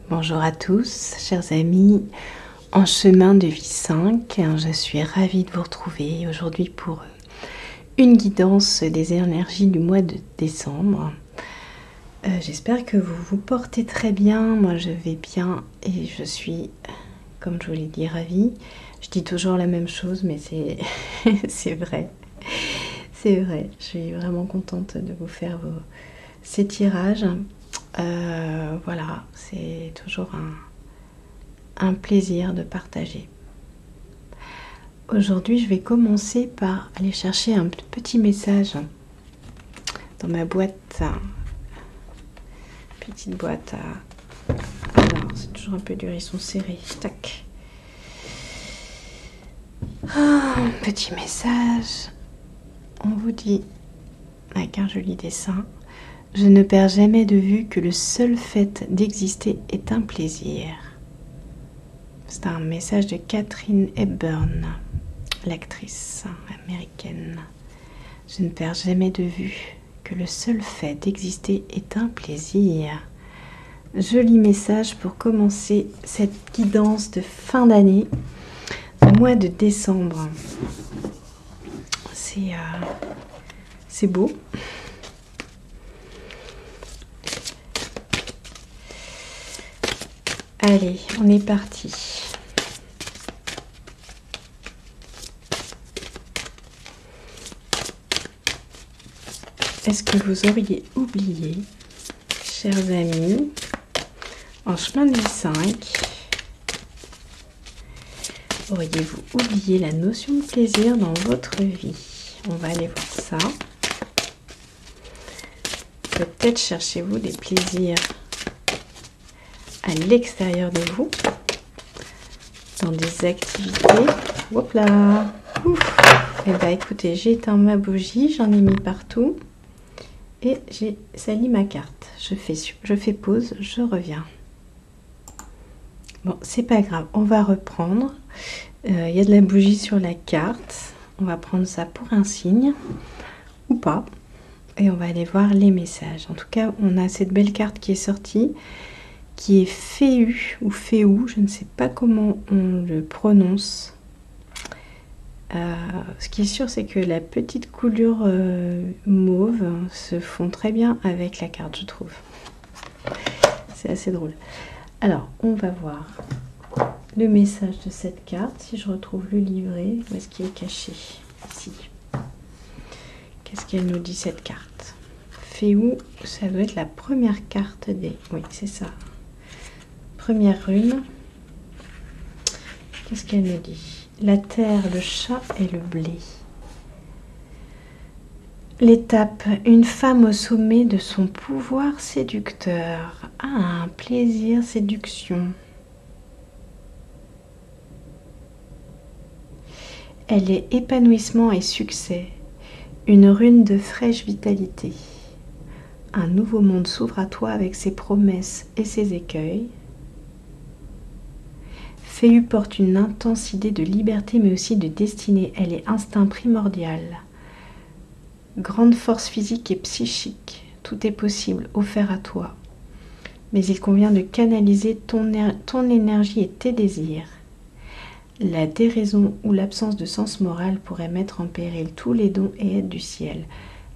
Bonjour à tous, chers amis, en chemin de vie 5. Je suis ravie de vous retrouver aujourd'hui pour une guidance des énergies du mois de décembre. J'espère que vous vous portez très bien. Moi, je vais bien et je suis, comme je vous l'ai dit, ravie. Je dis toujours la même chose, mais c'est vrai. C'est vrai. Je suis vraiment contente de vous faire ces tirages. Voilà, c'est toujours un plaisir de partager. Aujourd'hui, je vais commencer par aller chercher un petit message dans ma boîte. Petite boîte à... Alors, c'est toujours un peu dur, ils sont serrés. Tac. Petit message. On vous dit, avec un joli dessin, je ne perds jamais de vue que le seul fait d'exister est un plaisir. C'est un message de Katharine Hepburn, l'actrice américaine. Je ne perds jamais de vue que le seul fait d'exister est un plaisir. Joli message pour commencer cette guidance de fin d'année, au mois de décembre. C'est beau. Allez, on est parti. Est-ce que vous auriez oublié, chers amis, en chemin de vie 5, auriez-vous oublié la notion de plaisir dans votre vie? On va aller voir ça. Peut-être cherchez-vous des plaisirs à l'extérieur de vous, dans des activités. Hop là. Et bah écoutez, j'ai éteint ma bougie, j'en ai mis partout et j'ai sali ma carte. Je fais pause, je reviens. Bon, c'est pas grave, on va reprendre. Il y a de la bougie sur la carte. On va prendre ça pour un signe ou pas. Et on va aller voir les messages. En tout cas, on a cette belle carte qui est sortie, qui est Féu ou Féou, je ne sais pas comment on le prononce. Ce qui est sûr, c'est que la petite coulure mauve se fond très bien avec la carte, je trouve. C'est assez drôle. Alors, on va voir le message de cette carte. Si je retrouve le livret, où est-ce qu'il est caché? Ici. Qu'est-ce qu'elle nous dit, cette carte? Féou, ça doit être la première carte des... Oui, c'est ça. Première rune. Qu'est-ce qu'elle nous dit? La terre, le chat et le blé. L'étape, une femme au sommet de son pouvoir séducteur. Ah, un plaisir, séduction. Elle est épanouissement et succès. Une rune de fraîche vitalité. Un nouveau monde s'ouvre à toi avec ses promesses et ses écueils. Féu porte une intense idée de liberté mais aussi de destinée. Elle est instinct primordial. Grande force physique et psychique. Tout est possible, offert à toi. Mais il convient de canaliser ton énergie et tes désirs. La déraison ou l'absence de sens moral pourrait mettre en péril tous les dons et aides du ciel.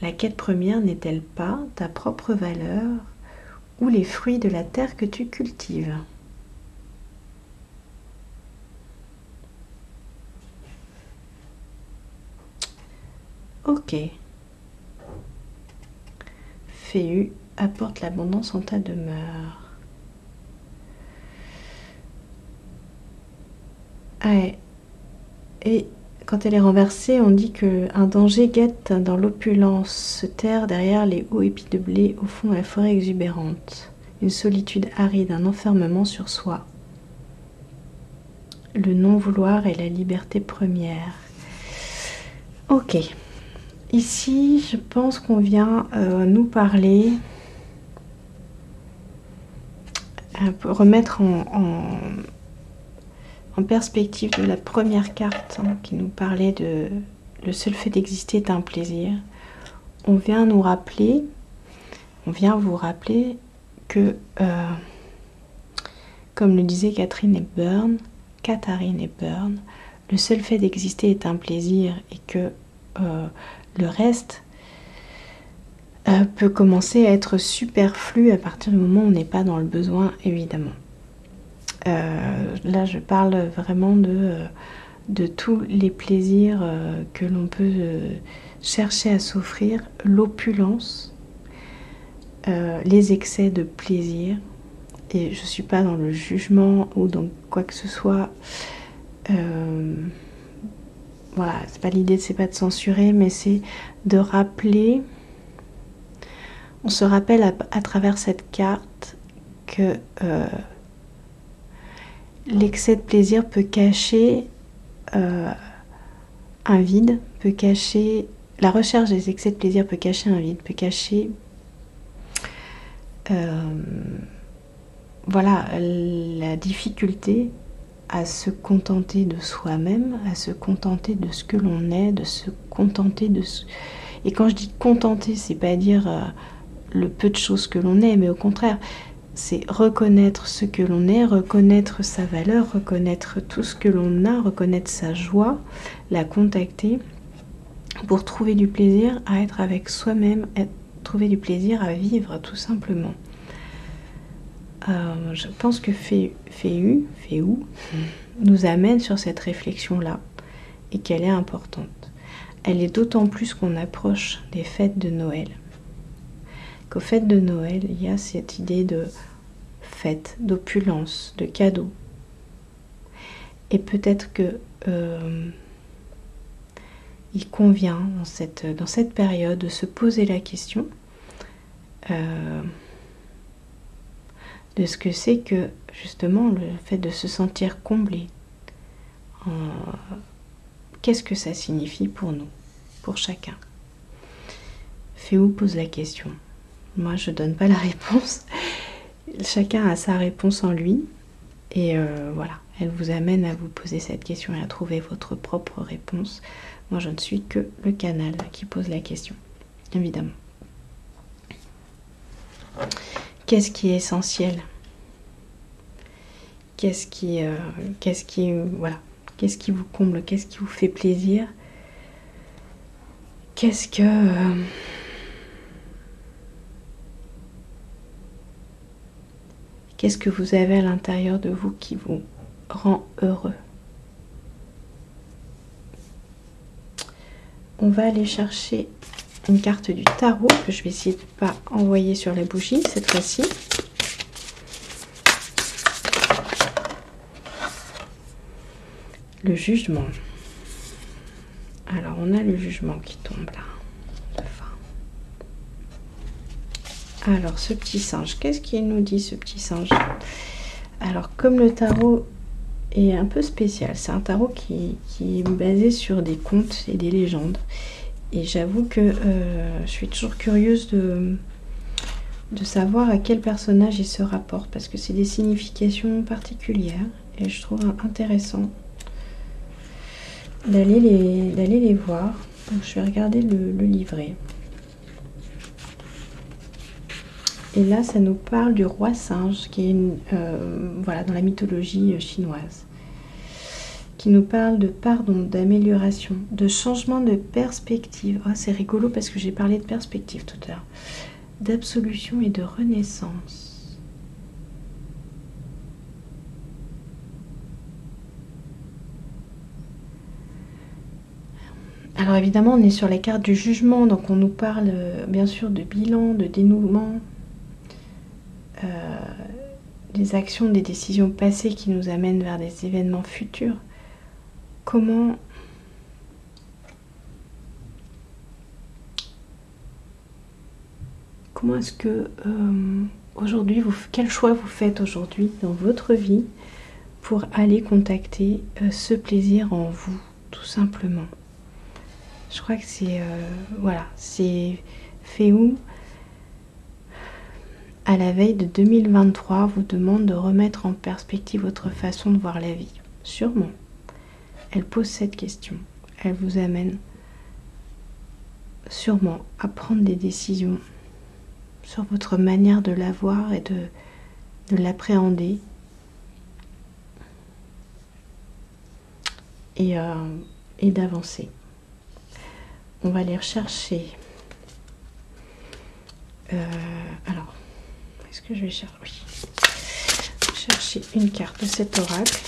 La quête première n'est-elle pas ta propre valeur ou les fruits de la terre que tu cultives? Ok. Féu apporte l'abondance en ta demeure. Ouais. Et quand elle est renversée, on dit qu'un danger guette dans l'opulence, se terre derrière les hauts épis de blé au fond de la forêt exubérante. Une solitude aride, un enfermement sur soi. Le non-vouloir est la liberté première. Ok. Ici, je pense qu'on vient nous parler, remettre en perspective de la première carte qui nous parlait de le seul fait d'exister est un plaisir. On vient vous rappeler que comme le disait Katharine Hepburn, le seul fait d'exister est un plaisir et que le reste peut commencer à être superflu à partir du moment où on n'est pas dans le besoin, évidemment. Là, je parle vraiment de tous les plaisirs que l'on peut chercher à s'offrir, l'opulence, les excès de plaisir. Et je ne suis pas dans le jugement ou dans quoi que ce soit. Voilà, c'est pas l'idée, c'est pas de censurer, mais c'est de rappeler. On se rappelle à travers cette carte que l'excès de plaisir peut cacher un vide, peut cacher... La recherche des excès de plaisir peut cacher un vide, peut cacher... voilà, la difficulté à se contenter de soi-même, à se contenter de ce que l'on est, de se contenter de ce... Et quand je dis contenter, c'est pas dire le peu de choses que l'on est, mais au contraire, c'est reconnaître ce que l'on est, reconnaître sa valeur, reconnaître tout ce que l'on a, reconnaître sa joie, la contacter pour trouver du plaisir à être avec soi-même, trouver du plaisir à vivre tout simplement. Je pense que Féu nous amène sur cette réflexion-là et qu'elle est importante. Elle est d'autant plus qu'on approche des fêtes de Noël. Qu'aux fêtes de Noël, il y a cette idée de fête, d'opulence, de cadeaux. Et peut-être que il convient dans cette période de se poser la question de ce que c'est que justement le fait de se sentir comblé. Qu'est-ce que ça signifie pour nous, pour chacun? Féu pose la question. Moi, je donne pas la réponse. Chacun a sa réponse en lui. Et voilà, elle vous amène à vous poser cette question et à trouver votre propre réponse. Moi, je ne suis que le canal qui pose la question, évidemment. Qu'est-ce qui est essentiel? Qu'est-ce qui vous comble? Qu'est-ce qui vous fait plaisir? Qu'est-ce que vous avez à l'intérieur de vous qui vous rend heureux? On va aller chercher une carte du tarot que je vais essayer de ne pas envoyer sur la bougie cette fois-ci. Le jugement. Alors, on a le jugement qui tombe là. Alors, ce petit singe, qu'est-ce qu'il nous dit, ce petit singe? Alors, comme le tarot est un peu spécial, c'est un tarot qui est basé sur des contes et des légendes. Et j'avoue que je suis toujours curieuse de savoir à quel personnage il se rapporte, parce que c'est des significations particulières. Et je trouve intéressant d'aller les voir. Donc, je vais regarder le livret. Et là, ça nous parle du roi singe, qui est voilà, dans la mythologie chinoise, qui nous parle de pardon, d'amélioration, de changement de perspective. Oh, c'est rigolo parce que j'ai parlé de perspective tout à l'heure. D'absolution et de renaissance. Alors évidemment, on est sur les cartes du jugement, donc on nous parle bien sûr de bilan, de dénouement, des actions, des décisions passées qui nous amènent vers des événements futurs. Comment est-ce que aujourd'hui, quel choix vous faites aujourd'hui dans votre vie pour aller contacter ce plaisir en vous, tout simplement? Je crois que c'est voilà, c'est Féu à la veille de 2023 vous demande de remettre en perspective votre façon de voir la vie. Sûrement. Elle pose cette question. Elle vous amène sûrement à prendre des décisions sur votre manière de la voir et de l'appréhender et d'avancer. On va aller rechercher. Alors, est-ce que je vais chercher? Oui. Chercher une carte de cet oracle.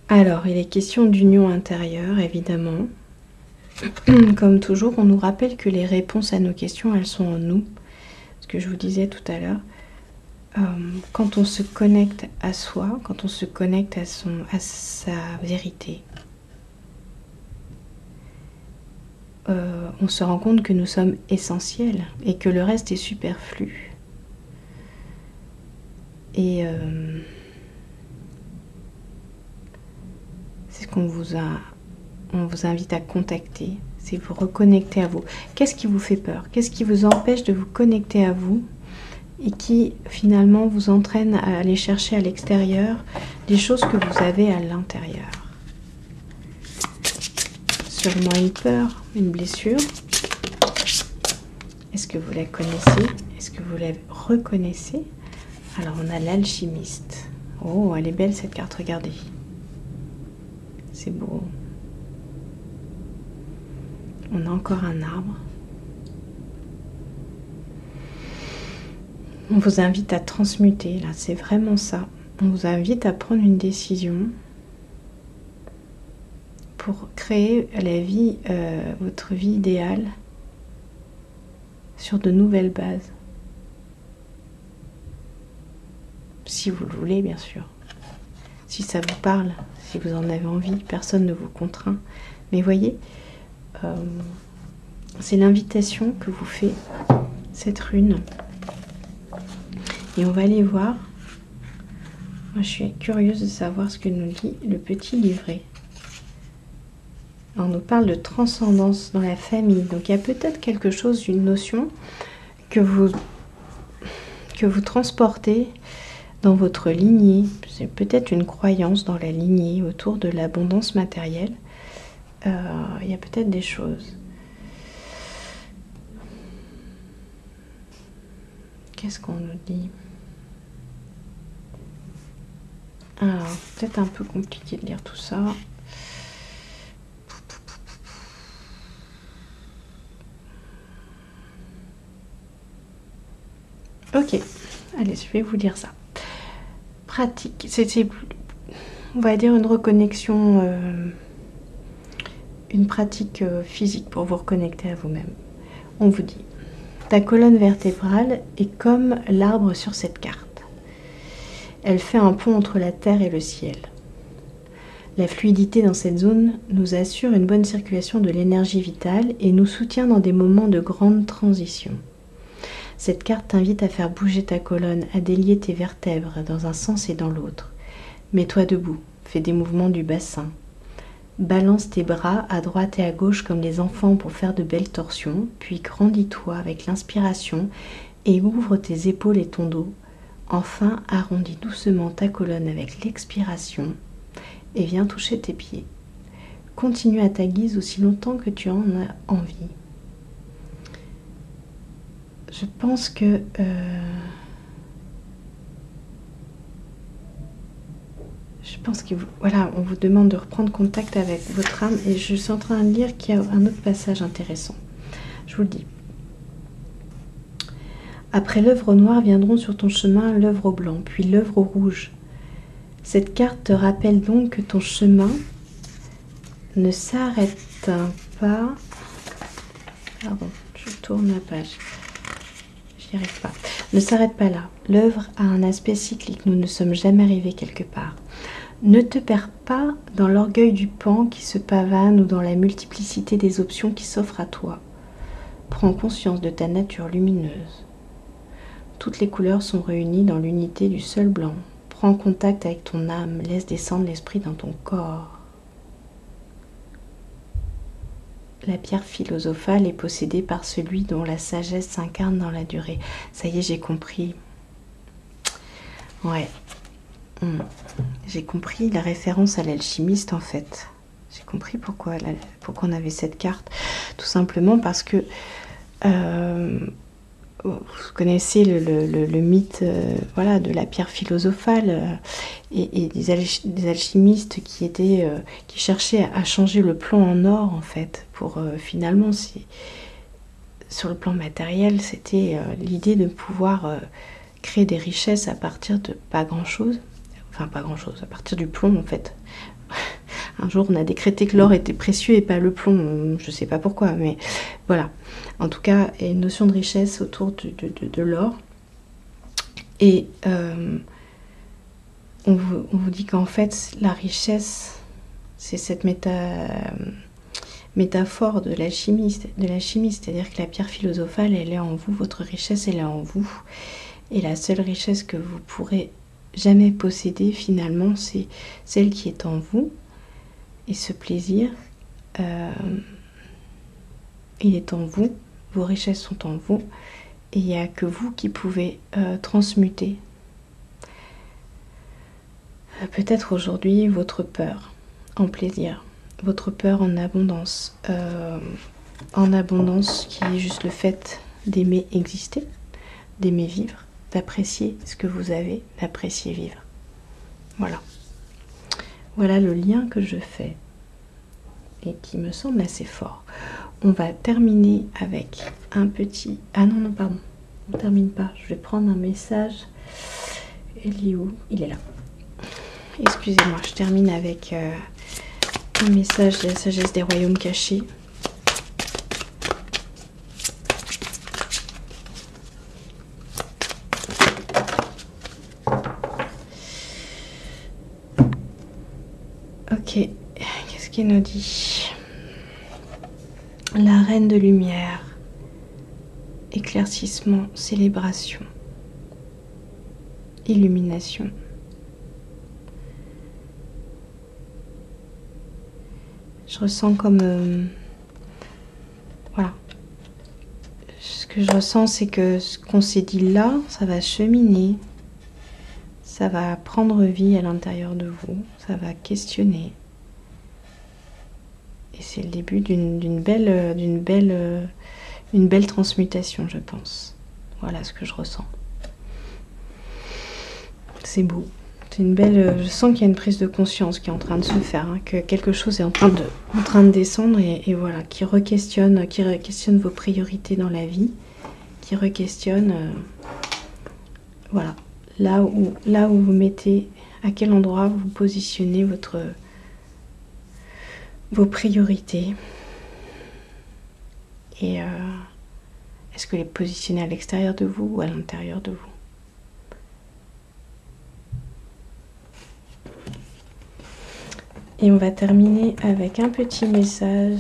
Alors, il est question d'union intérieure, évidemment. Comme toujours, on nous rappelle que les réponses à nos questions, elles sont en nous. Ce que je vous disais tout à l'heure. Quand on se connecte à soi, quand on se connecte à sa vérité, on se rend compte que nous sommes essentiels et que le reste est superflu. Et c'est ce qu'on on vous invite à contacter, c'est vous reconnecter à vous. Qu'est-ce qui vous fait peur? Qu'est-ce qui vous empêche de vous connecter à vous et qui finalement vous entraîne à aller chercher à l'extérieur des choses que vous avez à l'intérieur? Sûrement une peur, une blessure. Est-ce que vous la connaissez? Est-ce que vous la reconnaissez? Alors on a l'alchimiste. Oh, elle est belle cette carte, regardez. C'est beau. On a encore un arbre. On vous invite à transmuter, là, c'est vraiment ça. On vous invite à prendre une décision pour créer la vie, votre vie idéale sur de nouvelles bases. Si vous le voulez, bien sûr. Si ça vous parle, si vous en avez envie, personne ne vous contraint. Mais voyez, c'est l'invitation que vous fait cette rune. Et on va aller voir. Moi, je suis curieuse de savoir ce que nous dit le petit livret. On nous parle de transcendance dans la famille. Donc, il y a peut-être quelque chose, une notion que vous transportez dans votre lignée. C'est peut-être une croyance dans la lignée autour de l'abondance matérielle. Il y a peut-être des choses. Qu'est-ce qu'on nous dit? Alors, peut-être un peu compliqué de lire tout ça. Ok, allez, je vais vous lire ça. Pratique, c'est on va dire une reconnexion, une pratique physique pour vous reconnecter à vous-même. On vous dit, ta colonne vertébrale est comme l'arbre sur cette carte. Elle fait un pont entre la terre et le ciel. La fluidité dans cette zone nous assure une bonne circulation de l'énergie vitale et nous soutient dans des moments de grande transition. Cette carte t'invite à faire bouger ta colonne, à délier tes vertèbres dans un sens et dans l'autre. Mets-toi debout, fais des mouvements du bassin. Balance tes bras à droite et à gauche comme les enfants pour faire de belles torsions, puis grandis-toi avec l'inspiration et ouvre tes épaules et ton dos. Enfin, arrondis doucement ta colonne avec l'expiration et viens toucher tes pieds. Continue à ta guise aussi longtemps que tu en as envie. Je pense que voilà, on vous demande de reprendre contact avec votre âme et je suis en train de lire qu'il y a un autre passage intéressant. Je vous le dis. Après l'œuvre au noir viendront sur ton chemin l'œuvre au blanc, puis l'œuvre au rouge. Cette carte te rappelle donc que ton chemin ne s'arrête pas. Pardon, je tourne la page. J'y arrive pas. Ne s'arrête pas là. L'œuvre a un aspect cyclique. Nous ne sommes jamais arrivés quelque part. Ne te perds pas dans l'orgueil du pan qui se pavane ou dans la multiplicité des options qui s'offrent à toi. Prends conscience de ta nature lumineuse. Toutes les couleurs sont réunies dans l'unité du seul blanc. Prends contact avec ton âme, laisse descendre l'esprit dans ton corps. La pierre philosophale est possédée par celui dont la sagesse s'incarne dans la durée. Ça y est, j'ai compris. Ouais. J'ai compris la référence à l'alchimiste en fait. J'ai compris pourquoi on avait cette carte. Tout simplement parce que vous connaissez le mythe voilà, de la pierre philosophale et des alchimistes qui cherchaient à changer le plomb en or, en fait, pour finalement, sur le plan matériel, c'était l'idée de pouvoir créer des richesses à partir de pas grand-chose, enfin pas grand-chose, à partir du plomb, en fait. Un jour, on a décrété que l'or était précieux et pas le plomb. Je ne sais pas pourquoi, mais voilà. En tout cas, il y a une notion de richesse autour de l'or. Et on vous dit qu'en fait, la richesse, c'est cette métaphore de l'alchimie. C'est-à-dire que la pierre philosophale, elle est en vous. Votre richesse, elle est en vous. Et la seule richesse que vous pourrez jamais posséder, finalement, c'est celle qui est en vous. Et ce plaisir, il est en vous, vos richesses sont en vous, et il n'y a que vous qui pouvez transmuter. Peut-être aujourd'hui votre peur en plaisir, votre peur en abondance qui est juste le fait d'aimer exister, d'aimer vivre, d'apprécier ce que vous avez, d'apprécier vivre. Voilà. Voilà le lien que je fais et qui me semble assez fort. On va terminer avec un petit... Ah non, non, pardon. On ne termine pas. Je vais prendre un message. Il est où? Il est là. Excusez-moi, je termine avec un message de la sagesse des royaumes cachés. Ok, qu'est-ce qu'il nous dit? La reine de lumière, éclaircissement, célébration, illumination. Je ressens comme... voilà. Ce que je ressens, c'est que ce qu'on s'est dit là, ça va cheminer. Ça va prendre vie à l'intérieur de vous. Ça va questionner. Et c'est le début d'une belle transmutation, je pense. Voilà ce que je ressens. C'est beau. C'est une belle. Je sens qu'il y a une prise de conscience qui est en train de se faire, hein, que quelque chose est en train de descendre et voilà, qui re-questionne vos priorités dans la vie, qui re-questionne, voilà, là où vous mettez, à quel endroit vous positionnez vos priorités. Et est-ce que les positionnez à l'extérieur de vous ou à l'intérieur de vous? Et on va terminer avec un petit message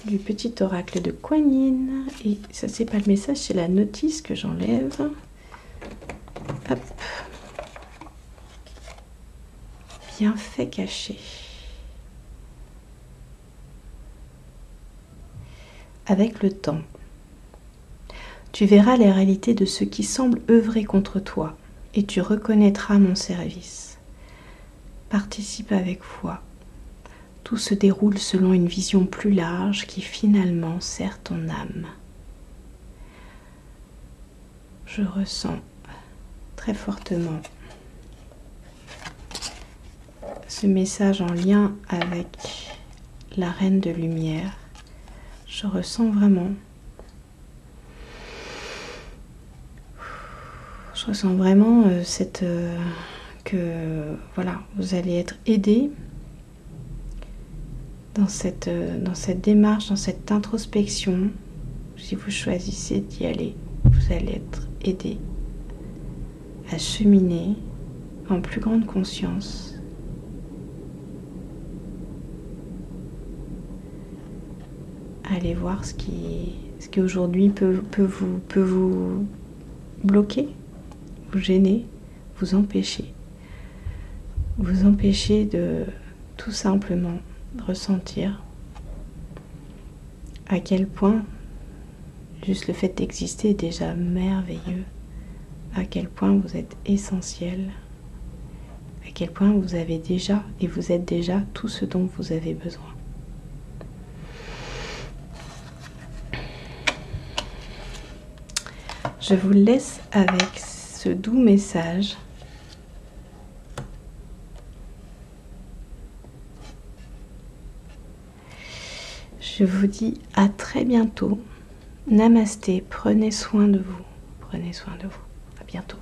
du petit oracle de Kuan Yin. Et ça, c'est pas le message, c'est la notice que j'enlève. Hop. Bienfait caché. Avec le temps, tu verras les réalités de ceux qui semblent œuvrer contre toi et tu reconnaîtras mon service. Participe avec foi. Tout se déroule selon une vision plus large qui finalement sert ton âme. Je ressens très fortement ce message en lien avec la reine de lumière. Je ressens vraiment. Je ressens vraiment que voilà, vous allez être aidé dans cette démarche, dans cette introspection. Si vous choisissez d'y aller, vous allez être aidé à cheminer en plus grande conscience. Allez voir ce qui aujourd'hui peut vous bloquer, vous gêner, vous empêcher de tout simplement ressentir à quel point juste le fait d'exister est déjà merveilleux, à quel point vous êtes essentiel, à quel point vous avez déjà et vous êtes déjà tout ce dont vous avez besoin. Je vous laisse avec ce doux message. Je vous dis à très bientôt. Namasté, prenez soin de vous. Prenez soin de vous. À bientôt.